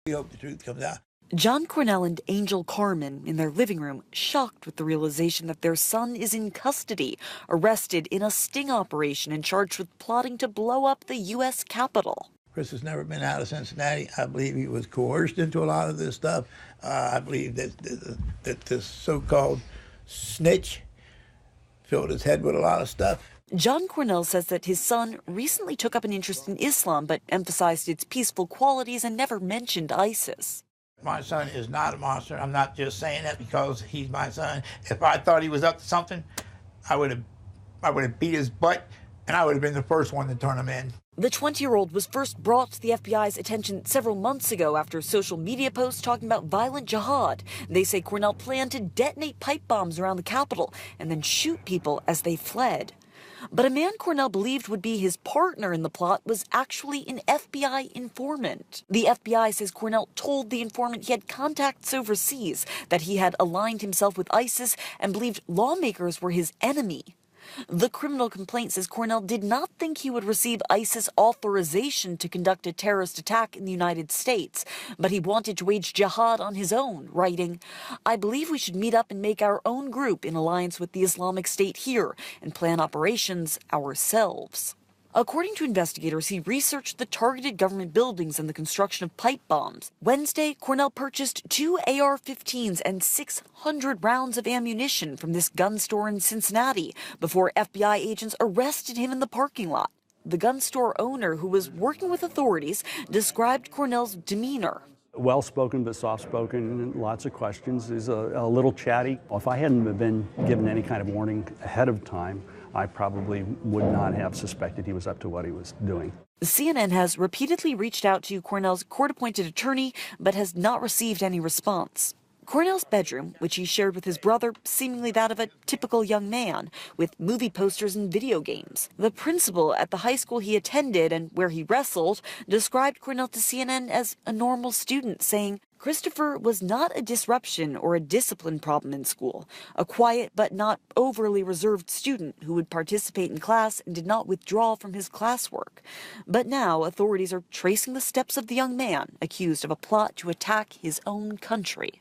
We hope the truth comes out. John Cornell and Angel Carmen in their living room, shocked with the realization that their son is in custody, arrested in a sting operation and charged with plotting to blow up the U.S. Capitol. Chris has never been out of Cincinnati. I believe he was coerced into a lot of this stuff. I believe that this so-called snitch filled his head with a lot of stuff. John Cornell says that his son recently took up an interest in Islam but emphasized its peaceful qualities and never mentioned ISIS. My son is not a monster. I'm not just saying that because he's my son. If I thought he was up to something, I would have beat his butt, and I would have been the first one to turn him in. The 20-year-old was first brought to the FBI's attention several months ago after social media posts talking about violent jihad. They say Cornell planned to detonate pipe bombs around the Capitol and then shoot people as they fled. But a man Cornell believed would be his partner in the plot was actually an FBI informant. The FBI says Cornell told the informant he had contacts overseas, that he had aligned himself with ISIS and believed lawmakers were his enemy. The criminal complaint says Cornell did not think he would receive ISIS authorization to conduct a terrorist attack in the United States, but he wanted to wage jihad on his own, writing, "I believe we should meet up and make our own group in alliance with the Islamic State here and plan operations ourselves." According to investigators, he researched the targeted government buildings and the construction of pipe bombs. Wednesday, Cornell purchased 2 AR-15s and 600 rounds of ammunition from this gun store in Cincinnati before FBI agents arrested him in the parking lot. The gun store owner, who was working with authorities, described Cornell's demeanor. Well-spoken but soft-spoken, lots of questions. He's a little chatty. If I hadn't been given any kind of warning ahead of time, I probably would not have suspected he was up to what he was doing. CNN has repeatedly reached out to Cornell's court-appointed attorney, but has not received any response. Cornell's bedroom, which he shared with his brother, seemingly that of a typical young man, with movie posters and video games. The principal at the high school he attended and where he wrestled described Cornell to CNN as a normal student, saying, "Christopher was not a disruption or a discipline problem in school, a quiet but not overly reserved student who would participate in class and did not withdraw from his classwork." But now authorities are tracing the steps of the young man accused of a plot to attack his own country.